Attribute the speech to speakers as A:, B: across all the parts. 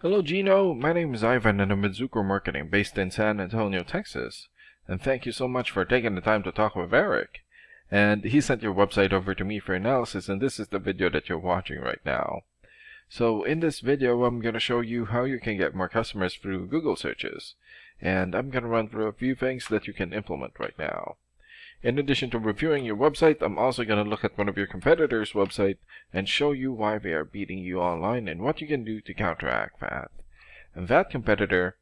A: Hello Gino, my name is Ivan and I'm with Zucker Marketing based in San Antonio, Texas. And thank you so much for taking the time to talk with Eric. And he sent your website over to me for analysis, and this is the video that you're watching right now. So in this video, I'm going to show you how you can get more customers through Google searches. And I'm going to run through a few things that you can implement right now. In addition to reviewing your website, I'm also going to look at one of your competitors' website and show you why they are beating you online and what you can do to counteract that. And that competitor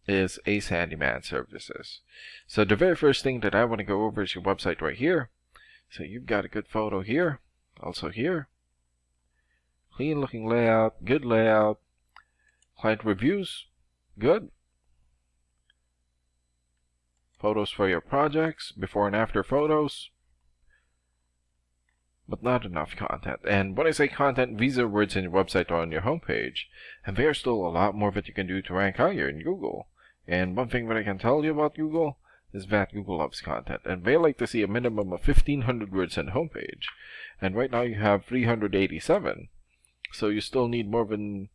A: is Ace Handyman Services. So the very first thing that I want to go over is your website right here. So you've got a good photo here, also here. Clean looking layout, good layout. Client reviews, good. Photos for your projects, before and after photos, but not enough content. And when I say content, these are words in your website or on your homepage, and there's still a lot more that you can do to rank higher in Google. And one thing that I can tell you about Google is that Google loves content, and they like to see a minimum of 1,500 words on the homepage. And right now you have 387, so you still need more than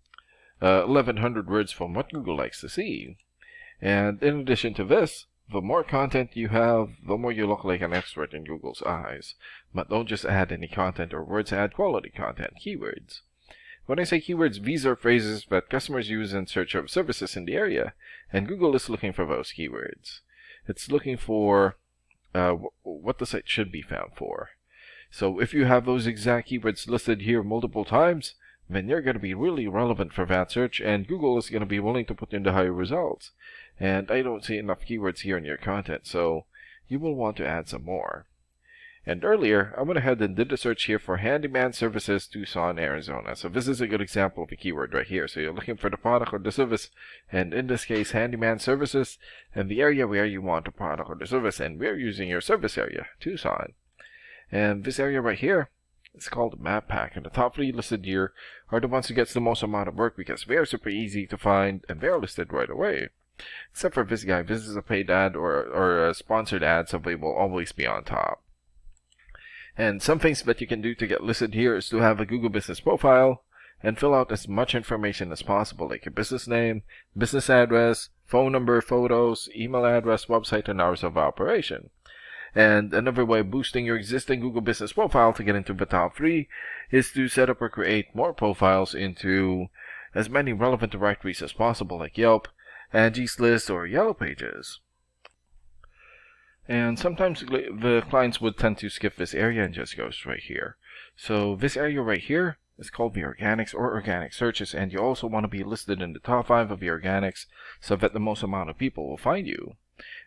A: 1,100 words from what Google likes to see. And in addition to this, the more content you have, the more you look like an expert in Google's eyes. But don't just add any content or words, add quality content, keywords. When I say keywords, these are phrases that customers use in search of services in the area, and Google is looking for those keywords. It's looking for what the site should be found for. So if you have those exact keywords listed here multiple times, then you're going to be really relevant for that search, and Google is going to be willing to put in the higher results. And I don't see enough keywords here in your content, so you will want to add some more. And earlier, I went ahead and did a search here for Handyman Services, Tucson, Arizona. So this is a good example of a keyword right here. So you're looking for the product or the service, and in this case, Handyman Services, and the area where you want the product or the service, and we're using your service area, Tucson. And this area right here, it's called Map Pack, and the top 3 listed here are the ones who gets the most amount of work because they are super easy to find and they're listed right away. Except for this guy. This is a paid ad or a sponsored ad, so they will always be on top. And some things that you can do to get listed here is to have a Google Business profile and fill out as much information as possible, like your business name, business address, phone number, photos, email address, website, and hours of operation. And another way of boosting your existing Google Business profile to get into the top 3 is to set up or create more profiles into as many relevant directories as possible, like Yelp, Angie's List, or Yellow Pages. And sometimes the clients would tend to skip this area and just go straight here. So this area right here is called the organics or organic searches, and you also want to be listed in the top 5 of the organics so that the most amount of people will find you.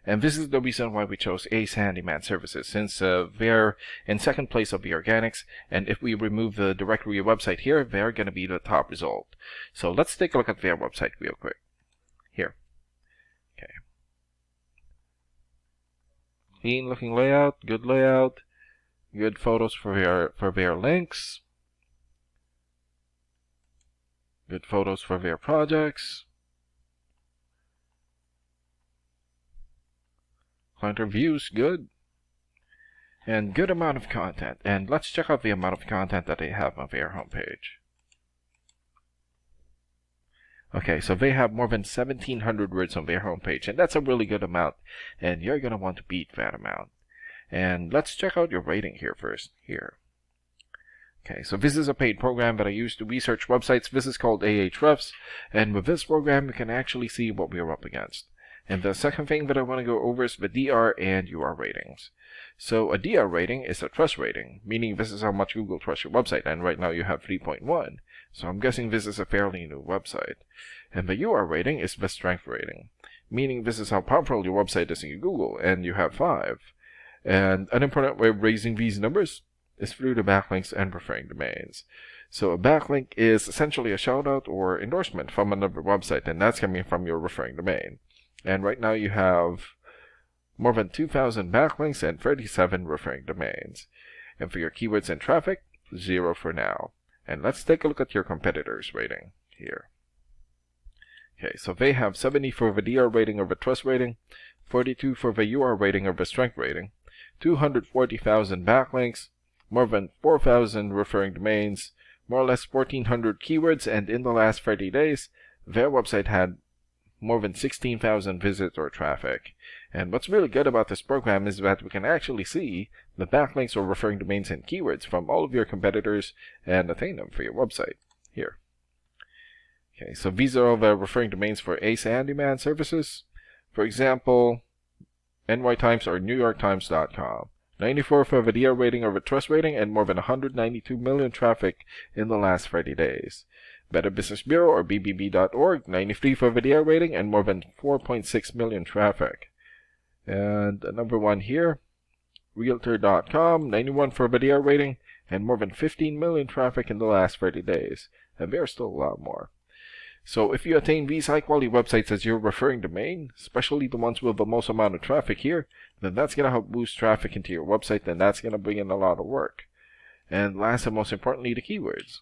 A: And this is the reason why we chose Ace Handyman Services, since they're in second place of the organics, and if we remove the directory website here, they're going to be the top result. So let's take a look at their website real quick. Here. Okay. Clean looking layout, good photos for their links, good photos for their projects, client reviews, good, and good amount of content. And let's check out the amount of content that they have on their homepage. Okay, so they have more than 1,700 words on their homepage, and that's a really good amount, and you're going to want to beat that amount. And let's check out your rating here first, here. Okay, so this is a paid program that I use to research websites. This is called Ahrefs, and with this program, you can actually see what we are up against. And the second thing that I want to go over is the DR and UR ratings. So a DR rating is a trust rating, meaning this is how much Google trusts your website, and right now you have 3.1. So I'm guessing this is a fairly new website. And the UR rating is the strength rating, meaning this is how powerful your website is in Google, and you have 5. And an important way of raising these numbers is through the backlinks and referring domains. So a backlink is essentially a shout out or endorsement from another website, and that's coming from your referring domain. And right now you have more than 2,000 backlinks and 37 referring domains. And for your keywords and traffic, 0 for now. And let's take a look at your competitors' rating here. Okay, so they have 70 for the DR rating or the trust rating, 42 for the UR rating or the strength rating, 240,000 backlinks, more than 4,000 referring domains, more or less 1,400 keywords, and in the last 30 days, their website had more than 16,000 visits or traffic. And what's really good about this program is that we can actually see the backlinks or referring domains and keywords from all of your competitors and attain them for your website here. Okay, so these are all the referring domains for Ace Handyman services. For example, NY Times or NewYorkTimes.com. 94 for the DR rating or the trust rating, and more than 192 million traffic in the last 30 days. Better Business Bureau or BBB.org, 93 for the DR rating and more than 4.6 million traffic. And number one here, Realtor.com, 91 for the DR rating and more than 15 million traffic in the last 30 days. And there's still a lot more. So if you attain these high-quality websites as your referring domain, especially the ones with the most amount of traffic here, then that's going to help boost traffic into your website, and that's going to bring in a lot of work. And last and most importantly, the keywords.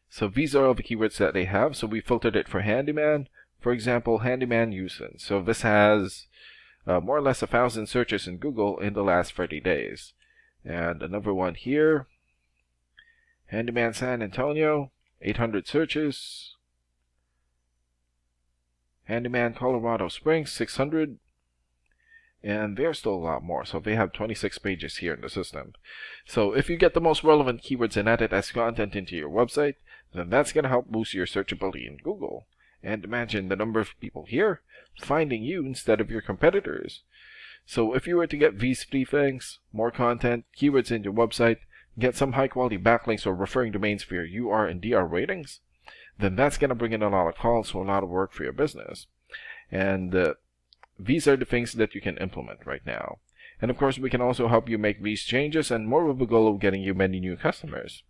A: So these are all the keywords that they have. So we filtered it for Handyman. For example, Handyman Houston. So this has more or less 1,000 searches in Google in the last 30 days. And another one here, Handyman San Antonio, 800 searches. Handyman Colorado Springs, 600. And there's still a lot more. So they have 26 pages here in the system. So if you get the most relevant keywords and add it as content into your website, then that's going to help boost your searchability in Google. And imagine the number of people here finding you instead of your competitors. So if you were to get these three things, more content, keywords in your website, get some high quality backlinks or referring domains for your UR and DR ratings, then that's going to bring in a lot of calls, so a lot of work for your business. And these are the things that you can implement right now. And of course, we can also help you make these changes and more with the goal of getting you many new customers.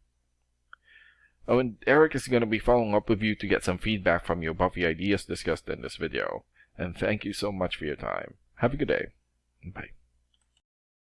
A: Oh, and Eric is going to be following up with you to get some feedback from you about the ideas discussed in this video. And thank you so much for your time. Have a good day. Bye.